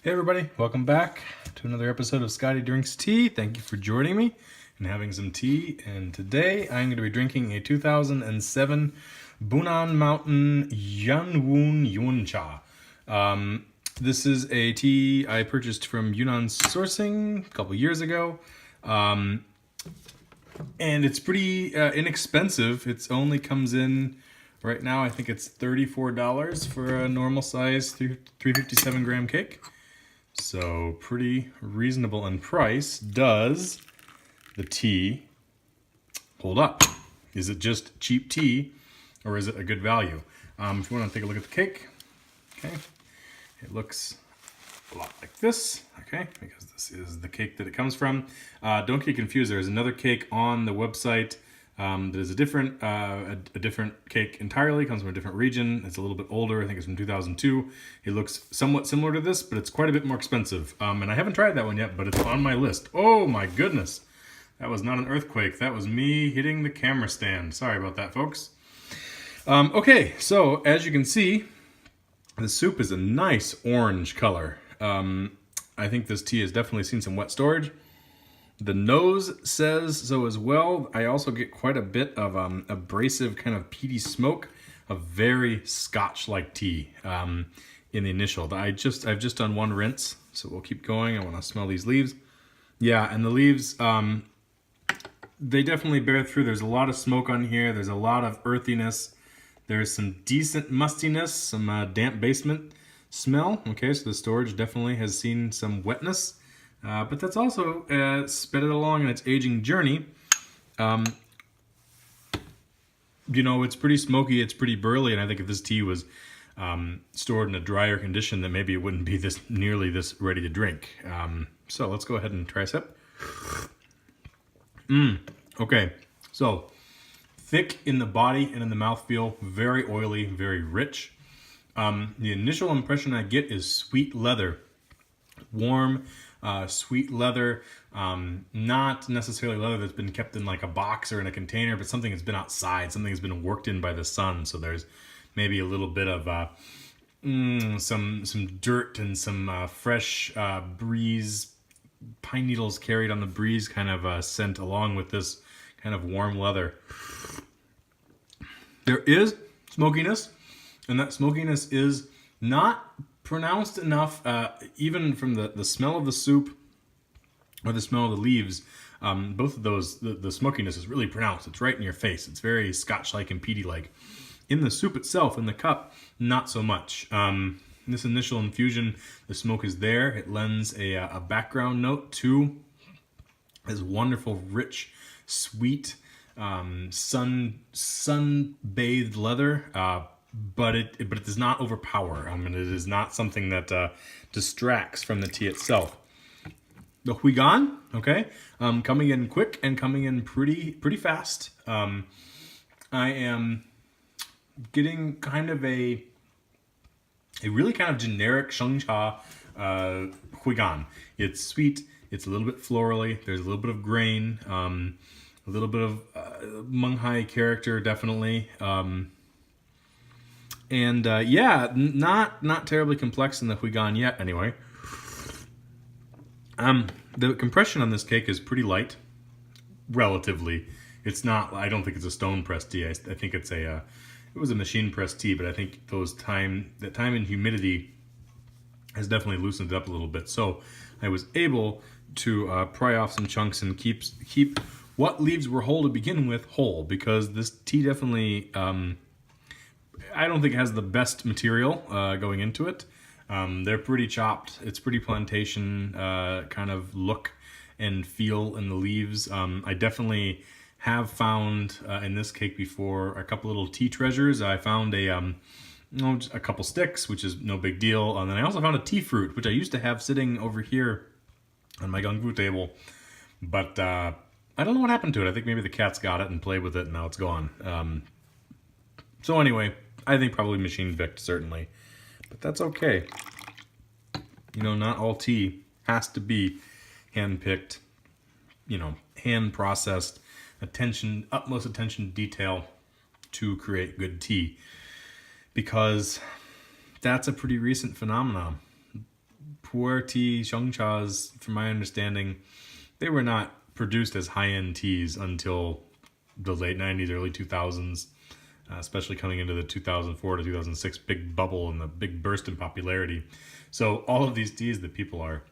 Hey everybody, welcome back to another episode of Scotty Drinks Tea. Thank you for joining me and having some tea. And today I'm going to be drinking a 2007 Bunan Mountain Yuan Cha. This is a tea I purchased from Yunnan Sourcing a couple years ago. And it's pretty inexpensive. It only comes in, right now I think it's $34 for a normal size 357 gram cake. So pretty reasonable in price. Does the tea hold up? Is it just cheap tea or is it a good value? If you want to take a look at the cake, okay, it looks a lot like this, okay, because this is the cake that it comes from. Don't get confused, there's another cake on the website that is a different cake entirely, comes from a different region. It's a little bit older, I think it's from 2002. It looks somewhat similar to this, but it's quite a bit more expensive. And I haven't tried that one yet, but it's on my list. Oh my goodness. That was not an earthquake, that was me hitting the camera stand. Sorry about that, folks. Okay, so as you can see, the soup is a nice orange color. I think this tea has definitely seen some wet storage. The nose says so as well. I also get quite a bit of abrasive kind of peaty smoke, a very Scotch-like tea in the initial. I've just done one rinse, so we'll keep going. I want to smell these leaves. Yeah, and the leaves, they definitely bear through. There's a lot of smoke on here. There's a lot of earthiness. There's some decent mustiness, some damp basement smell. Okay, so the storage definitely has seen some wetness. But that's also sped it along in its aging journey. You know, it's pretty smoky, it's pretty burly, and I think if this tea was stored in a drier condition, then maybe it wouldn't be nearly this ready to drink. So let's go ahead and try a sip. Okay, so thick in the body and in the mouthfeel, very oily, very rich. The initial impression I get is sweet leather, warm, sweet leather, not necessarily leather that's been kept in like a box or in a container, but something that's been outside, something that's been worked in by the sun. So there's maybe a little bit of some dirt and some fresh breeze, pine needles carried on the breeze kind of scent along with this kind of warm leather. There is smokiness, and that smokiness is not pronounced enough, even from the smell of the soup or the smell of the leaves. Both of those, the smokiness is really pronounced. It's right in your face. It's very Scotch-like and peaty-like. In the soup itself, in the cup, not so much. This initial infusion, the smoke is there. It lends a background note to this wonderful, rich, sweet, sun-bathed leather. But it does not overpower. And it is not something that distracts from the tea itself. The Huigan, okay, coming in quick and coming in pretty fast. I am getting kind of a really kind of generic Shengcha Huigan. It's sweet. It's a little bit florally. There's a little bit of grain. A little bit of Menghai character, definitely. And yeah, not terribly complex in the Huigan yet, anyway. The compression on this cake is pretty light, relatively. It's not. I don't think it's a stone pressed tea. I think it's it was a machine pressed tea, but I think that time and humidity has definitely loosened it up a little bit. So I was able to pry off some chunks and keep what leaves were whole to begin with whole, because this tea definitely. I don't think it has the best material going into it. They're pretty chopped. It's pretty plantation kind of look and feel in the leaves. I definitely have found in this cake before a couple little tea treasures. I found just a couple sticks, which is no big deal. And then I also found a tea fruit, which I used to have sitting over here on my gongfu table. But I don't know what happened to it. I think maybe the cats got it and played with it, and now it's gone. So anyway, I think probably machine picked, certainly. But that's okay. You know, not all tea has to be hand-picked, you know, hand-processed, utmost attention to detail to create good tea. Because that's a pretty recent phenomenon. Pu-erh tea, Shengchas, from my understanding, they were not produced as high-end teas until the late 90s, early 2000s, especially coming into the 2004 to 2006 big bubble and the big burst in popularity. So all of these teas that people are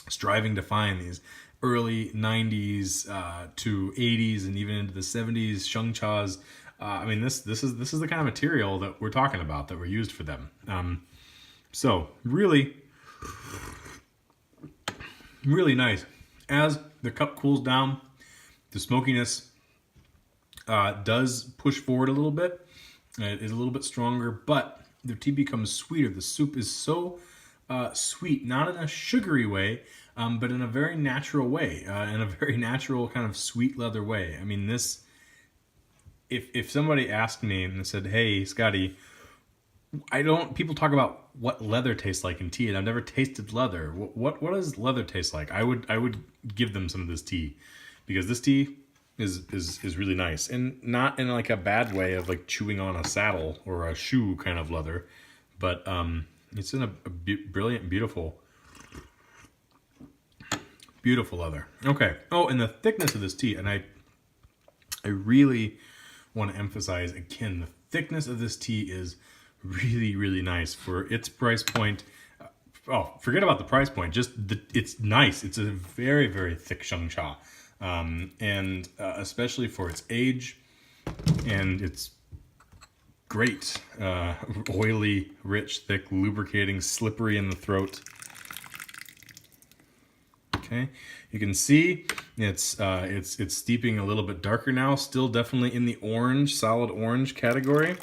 striving to find, these early 90s to 80s and even into the 70s Shengchas, I mean, this is the kind of material that we're talking about that were used for them. So really, really nice. As the cup cools down, the smokiness does push forward a little bit. It is a little bit stronger, but the tea becomes sweeter. The soup is so sweet, not in a sugary way, but in a very natural way, in a very natural kind of sweet leather way. I mean, this, if somebody asked me and said, hey, Scotty, people talk about what leather tastes like in tea, and I've never tasted leather. What does leather taste like? I would give them some of this tea, because this tea is really nice, and not in like a bad way of like chewing on a saddle or a shoe kind of leather, but it's in a brilliant, beautiful leather. Okay. Oh, and the thickness of this tea, and I really want to emphasize again, the thickness of this tea is really, really nice for its price point. Oh, forget about the price point. Just it's nice. It's a very, very thick Shengcha, and especially for its age, and it's great, oily, rich, thick, lubricating, slippery in the throat. Okay, you can see it's steeping a little bit darker now. Still definitely in the orange, solid orange category.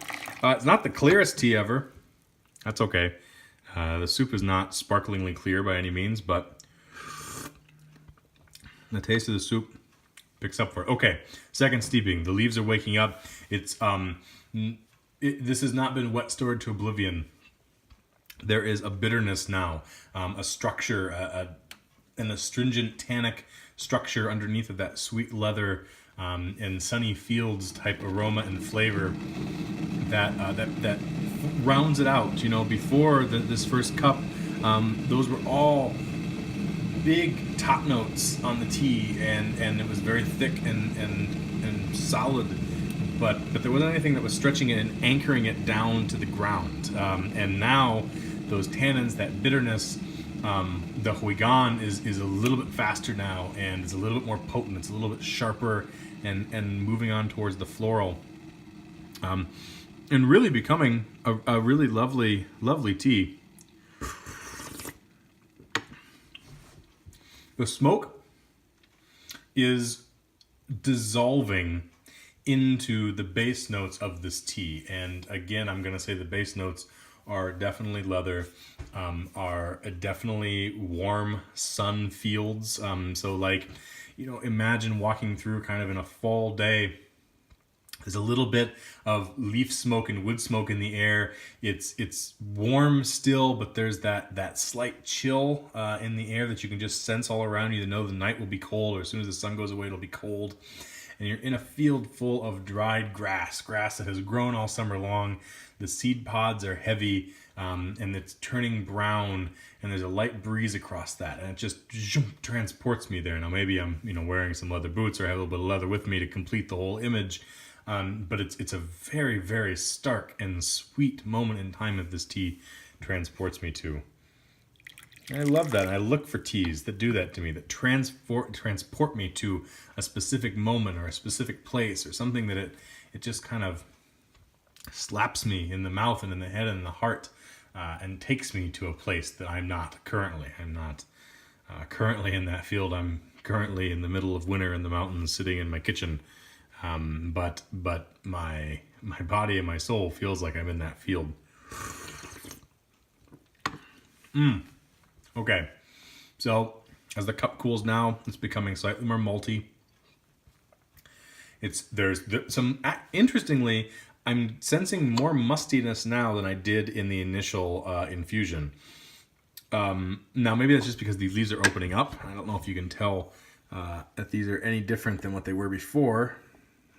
It's not the clearest tea ever. That's okay. The soup is not sparklingly clear by any means, but the taste of the soup picks up for it. Okay, second steeping. The leaves are waking up. It's this has not been wet stored to oblivion. There is a bitterness now, a structure, an astringent tannic structure underneath of that sweet leather and sunny fields type aroma and flavor that rounds it out. You know, before this first cup, those were all big top notes on the tea, and it was very thick and solid, but there wasn't anything that was stretching it and anchoring it down to the ground. And now those tannins, that bitterness, the Huigan is a little bit faster now, and it's a little bit more potent. It's a little bit sharper and moving on towards the floral, and really becoming a really lovely tea. The smoke is dissolving into the base notes of this tea, and again, I'm going to say the base notes are definitely leather, are definitely warm sun fields. So like, you know, imagine walking through kind of in a fall day. There's a little bit of leaf smoke and wood smoke in the air. It's warm still, but there's that slight chill in the air that you can just sense all around you to know the night will be cold, or as soon as the sun goes away, it'll be cold. And you're in a field full of dried grass that has grown all summer long. The seed pods are heavy, and it's turning brown, and there's a light breeze across that, and it just transports me there. Now maybe I'm wearing some leather boots, or I have a little bit of leather with me to complete the whole image, but it's a very, very stark and sweet moment in time that this tea transports me to. And I love that. And I look for teas that do that to me, that transport me to a specific moment or a specific place, or something that it just kind of slaps me in the mouth and in the head and in the heart, and takes me to a place that I'm not currently. I'm not currently in that field. I'm currently in the middle of winter in the mountains, sitting in my kitchen. But my body and my soul feels like I'm in that field. Okay, so as the cup cools now, it's becoming slightly more malty. Interestingly, I'm sensing more mustiness now than I did in the initial infusion. Now maybe that's just because these leaves are opening up. I don't know if you can tell that these are any different than what they were before.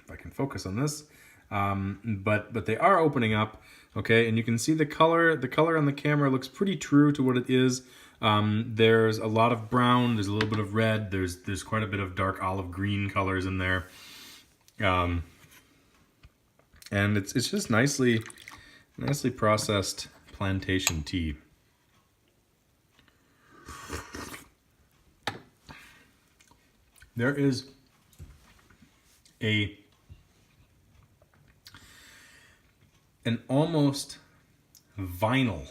If I can focus on this, but they are opening up. Okay, and you can see the color. The color on the camera looks pretty true to what it is. There's a lot of brown. There's a little bit of red. There's quite a bit of dark olive green colors in there. And it's just nicely processed plantation tea. There is an almost vinyl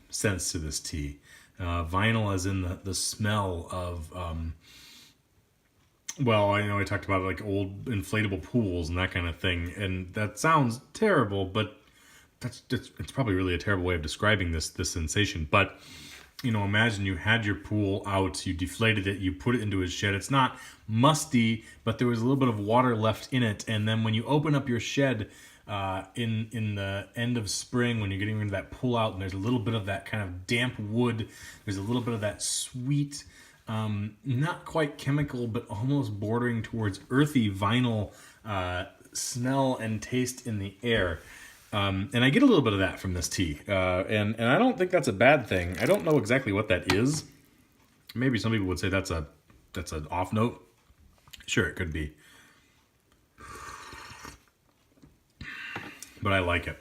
sense to this tea. Vinyl as in the smell of, well, I know I talked about old inflatable pools and that kind of thing, and that sounds terrible, but it's probably really a terrible way of describing this sensation. But imagine you had your pool out, you deflated it, you put it into a shed. It's not musty, but there was a little bit of water left in it. And then when you open up your shed in the end of spring, when you're getting rid of that pull out, and there's a little bit of that kind of damp wood, there's a little bit of that sweet, not quite chemical, but almost bordering towards earthy vinyl smell and taste in the air. And I get a little bit of that from this tea. And I don't think that's a bad thing. I don't know exactly what that is. Maybe some people would say that's an off note. Sure, it could be. But I like it.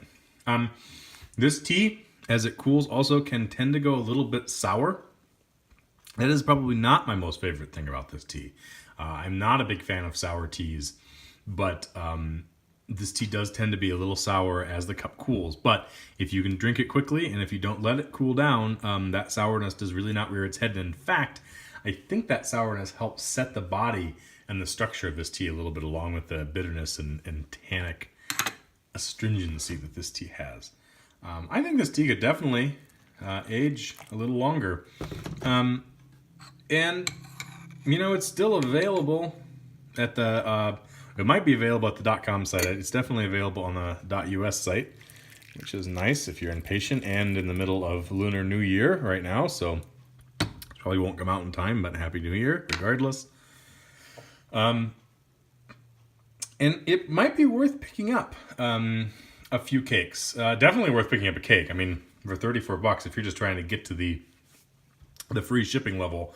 This tea, as it cools, also can tend to go a little bit sour. That is probably not my most favorite thing about this tea. I'm not a big fan of sour teas, but this tea does tend to be a little sour as the cup cools. But if you can drink it quickly and if you don't let it cool down, that sourness does really not rear its head. And in fact, I think that sourness helps set the body and the structure of this tea a little bit, along with the bitterness and tannic astringency that this tea has. I think this tea could definitely age a little longer. And, it's still available at the, it might be available at the .com site. It's definitely available on the .us site, which is nice if you're impatient and in the middle of Lunar New Year right now. So probably won't come out in time, but Happy New Year regardless. And it might be worth picking up a few cakes. Definitely worth picking up a cake. I mean, for $34, if you're just trying to get to the free shipping level,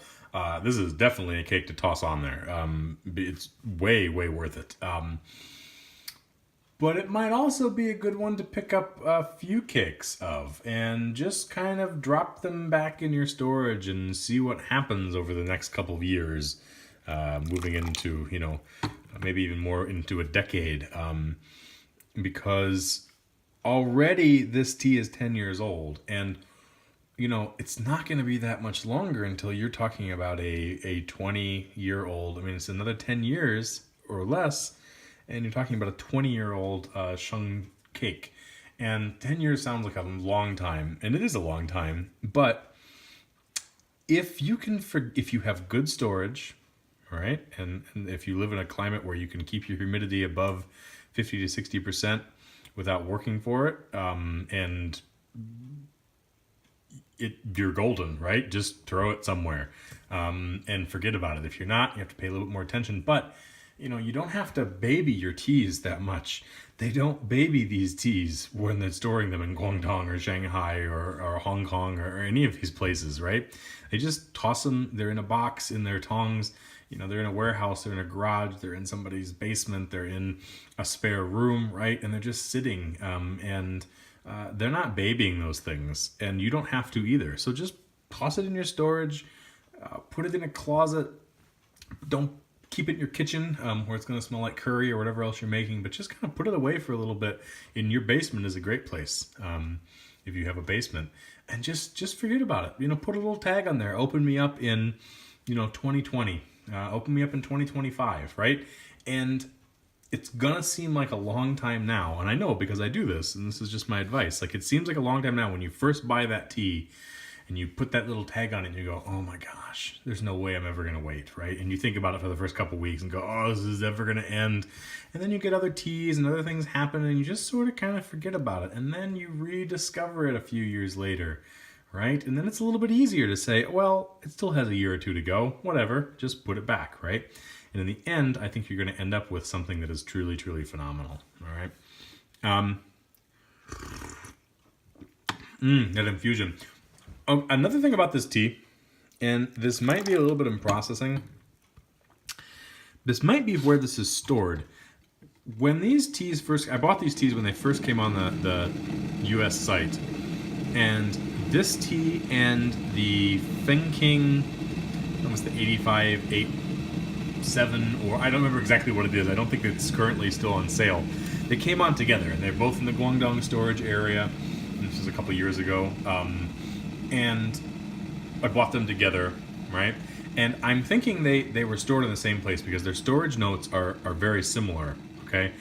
this is definitely a cake to toss on there. It's way worth it. But it might also be a good one to pick up a few cakes of and just kind of drop them back in your storage and see what happens over the next couple of years, moving into, maybe even more into a decade. Because already this tea is 10 years old, and it's not going to be that much longer until you're talking about a 20-year-old. I mean, it's another 10 years or less, and you're talking about a 20-year-old sheng cake. And 10 years sounds like a long time, and it is a long time. But if you have good storage, right, and if you live in a climate where you can keep your humidity above 50 to 60% without working for it, and you're golden, right? Just throw it somewhere and forget about it. If you're not, you have to pay a little bit more attention. But you don't have to baby your teas that much. They don't baby these teas when they're storing them in Guangdong or Shanghai or Hong Kong or any of these places, right? They just toss them. They're in a box in their tongs. They're in a warehouse, they're in a garage, they're in somebody's basement, they're in a spare room, right? And they're just sitting, and they're not babying those things, and you don't have to either. So just toss it in your storage, put it in a closet. Don't keep it in your kitchen where it's going to smell like curry or whatever else you're making, but just kind of put it away for a little bit. In your basement is a great place if you have a basement, and just forget about it. Put a little tag on there. Open me up in 2020. Open me up in 2025, right? And it's gonna seem like a long time now, and I know because I do this, and this is just my advice. It seems like a long time now when you first buy that tea and you put that little tag on it and you go, oh my gosh, there's no way I'm ever gonna wait, right? And you think about it for the first couple weeks and go, oh, this is ever gonna end. And then you get other teas and other things happen and you just sort of kind of forget about it. And then you rediscover it a few years later, right? And then it's a little bit easier to say, well, it still has a year or two to go, whatever, just put it back, right? And in the end, I think you're going to end up with something that is truly, truly phenomenal, all right? That infusion. Another thing about this tea, and this might be a little bit in processing. This might be where this is stored. When these teas first, I bought these teas when they first came on the U.S. site, and this tea and the Feng King, that was the 8587, or I don't remember exactly what it is. I don't think it's currently still on sale. They came on together, and they're both in the Guangdong storage area. And this was a couple years ago, and I bought them together, right? And I'm thinking they were stored in the same place because their storage notes are very similar, okay?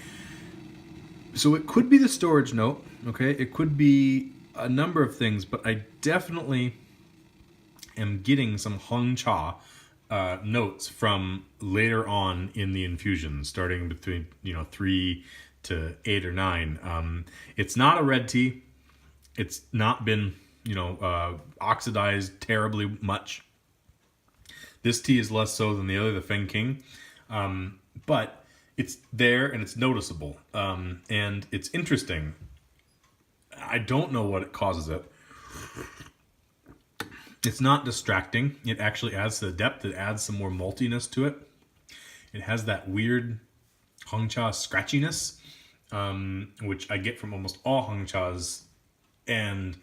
So it could be the storage note, okay? It could be a number of things, but I definitely am getting some Hong Cha notes from later on in the infusion, starting between 3 to 8 or 9. It's not a red tea. It's not been oxidized terribly much. This tea is less so than the other, the Feng King, but it's there and it's noticeable, and it's interesting. I don't know what it causes it. It's not distracting. It actually adds to the depth. It adds some more maltiness to it. It has that weird Hong Cha scratchiness, which I get from almost all Hong Chas and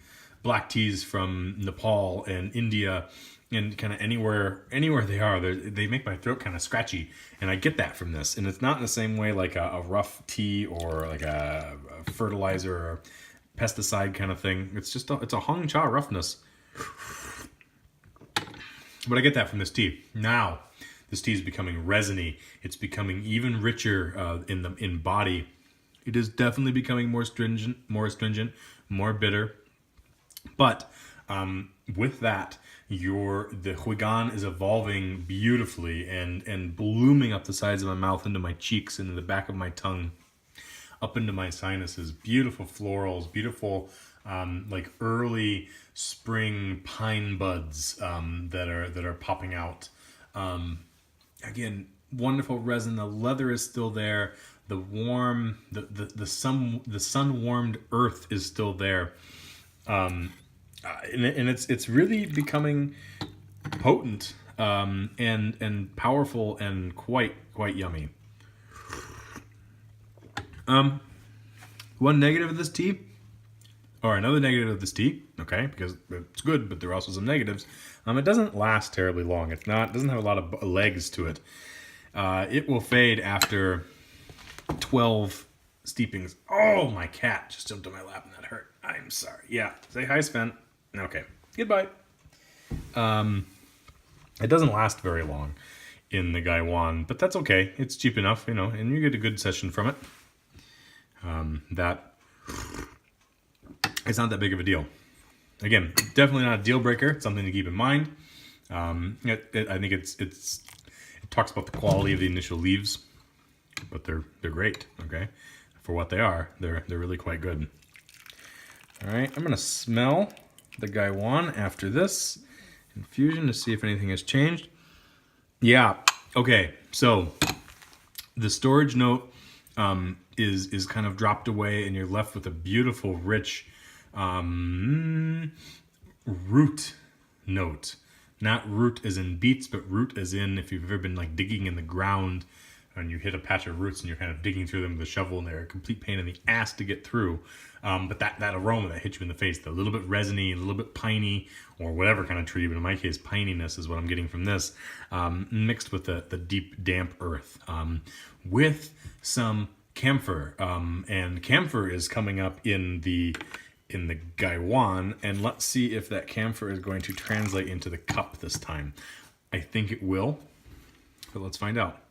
black teas from Nepal and India and kind of anywhere they are. They make my throat kind of scratchy, and I get that from this. And it's not in the same way like a rough tea or like a fertilizer or pesticide kind of thing. It's just it's a Hong Cha roughness. But I get that from this tea. Now, this tea is becoming resiny. It's becoming even richer in body. It is definitely becoming more astringent, more bitter. But with that, the Huigan is evolving beautifully and blooming up the sides of my mouth, into my cheeks, into the back of my tongue, up into my sinuses. Beautiful florals, beautiful like early spring pine buds that are popping out. Again, wonderful resin. The leather is still there. The warm, the sun warmed earth is still there. And it's really becoming potent and powerful and quite yummy. One negative of this tea, or another negative of this tea, okay, because it's good, but there are also some negatives. It doesn't last terribly long. It doesn't have a lot of legs to it. It will fade after 12 steepings. Oh, my cat just jumped on my lap and that hurt. I'm sorry. Yeah, say hi, Sven. Okay, goodbye. It doesn't last very long in the Yuan, but that's okay. It's cheap enough, and you get a good session from it. That it's not that big of a deal. Again, definitely not a deal breaker. It's something to keep in mind. I think it talks about the quality of the initial leaves, but they're great. Okay, for what they are, they're really quite good. All right, I'm gonna smell the Yuan after this infusion to see if anything has changed. Yeah. Okay. So the storage note is kind of dropped away, and you're left with a beautiful, rich root note. Not root as in beets, but root as in if you've ever been like digging in the ground and you hit a patch of roots and you're kind of digging through them with a shovel, and they're a complete pain in the ass to get through. But that aroma that hits you in the face, the little bit resiny, a little bit piney, or whatever kind of tree, but in my case, pininess is what I'm getting from this, mixed with the deep, damp earth, with some camphor. And camphor is coming up in the Yuan, and let's see if that camphor is going to translate into the cup this time. I think it will, but let's find out.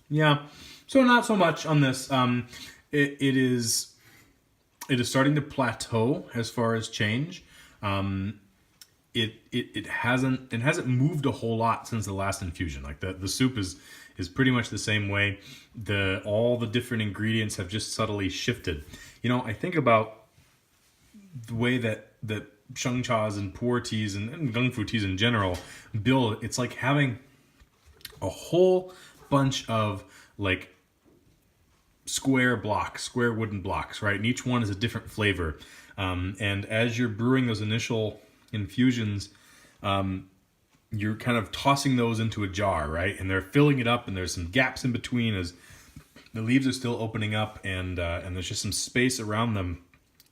Yeah, so not so much on this. It is starting to plateau as far as change. It hasn't moved a whole lot since the last infusion. Like the soup is pretty much the same way. All the different ingredients have just subtly shifted. I think about the way that Sheng Chas and Pu-erh teas and Gung Fu teas in general build. It's like having a whole bunch of like square blocks, square wooden blocks, right? And each one is a different flavor. And as you're brewing those initial infusions, you're kind of tossing those into a jar, right? And they're filling it up, and there's some gaps in between as the leaves are still opening up, and there's just some space around them.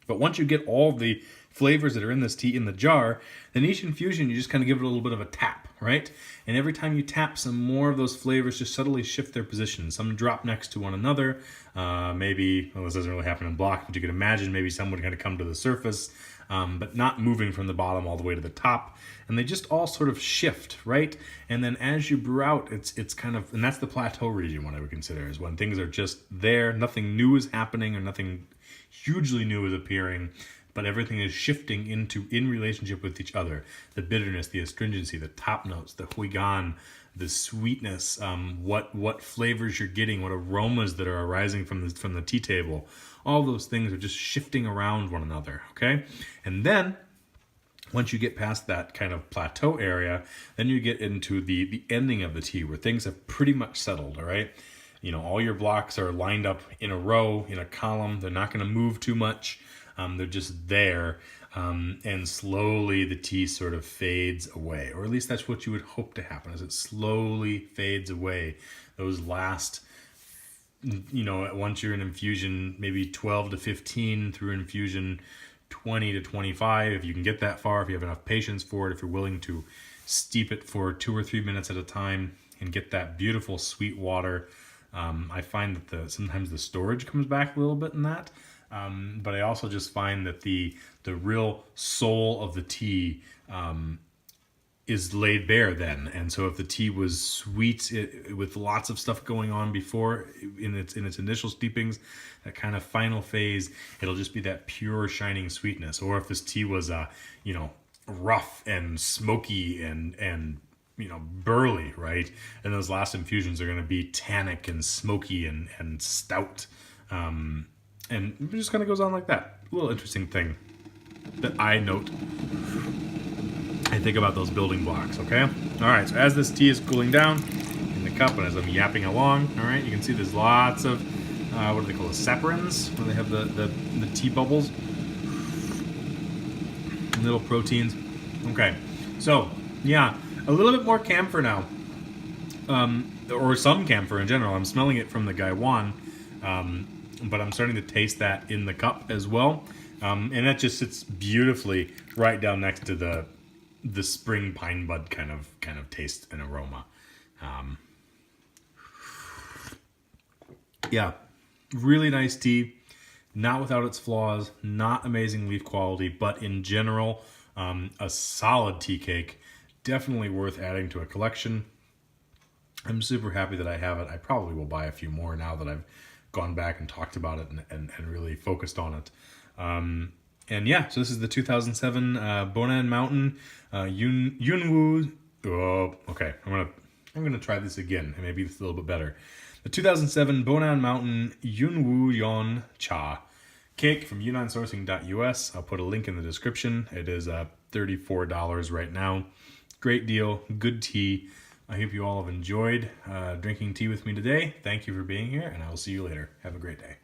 But once you get all the flavors that are in this tea in the jar, then each infusion you just kind of give it a little bit of a tap, right? And every time you tap, some more of those flavors just subtly shift their position. Some drop next to one another. Maybe, well, this doesn't really happen in block, but you can imagine maybe some would kind of come to the surface, but not moving from the bottom all the way to the top. And they just all sort of shift, right? And then as you brew out, it's kind of, and that's the plateau region, what I would consider, is when things are just there, nothing new is happening or nothing hugely new is appearing, but everything is shifting in relationship with each other. The bitterness, the astringency, the top notes, the huigan, the sweetness, what flavors you're getting, what aromas that are arising from the tea table. All those things are just shifting around one another, okay? And then once you get past that kind of plateau area, then you get into the ending of the tea where things have pretty much settled, all right? You know, all your blocks are lined up in a row, in a column. They're not going to move too much. They're just there. And slowly the tea sort of fades away. Or at least that's what you would hope to happen, is it slowly fades away. Those last, you know, once you're in infusion, maybe 12 to 15 through infusion 20 to 25, if you can get that far, if you have enough patience for it, if you're willing to steep it for 2 or 3 minutes at a time and get that beautiful sweet water. I find that sometimes the storage comes back a little bit in that, but I also just find that the real soul of the tea is laid bare then. And so if the tea was sweet with lots of stuff going on before in its initial steepings, that kind of final phase, it'll just be that pure shining sweetness. Or if this tea was you know, rough and smoky and you know, burly, right? And those last infusions are going to be tannic and smoky and stout. And it just kind of goes on like that. A little interesting thing that I note. I think about those building blocks, okay? All right, so as this tea is cooling down in the cup and as I'm yapping along, all right, you can see there's lots of, what do they call it, saccharins, where they have the tea bubbles. Little proteins. Okay, so, yeah, a little bit more camphor now, or some camphor in general. I'm smelling it from the Yuan, but I'm starting to taste that in the cup as well, and that just sits beautifully right down next to the spring pine bud kind of taste and aroma. Yeah, really nice tea, not without its flaws, not amazing leaf quality, but in general, a solid tea cake. Definitely worth adding to a collection. I'm super happy that I have it. I probably will buy a few more now that I've gone back and talked about it and really focused on it. And yeah, so this is the 2007 Bonan Mountain Yunwu. Oh, okay. I'm gonna try this again, and maybe it's a little bit better. The 2007 Bonan Mountain Yunwu Yuan Cha cake from YunanSourcing.us. I'll put a link in the description. It is $34 right now. Great deal, good tea. I hope you all have enjoyed drinking tea with me today. Thank you for being here, and I will see you later. Have a great day.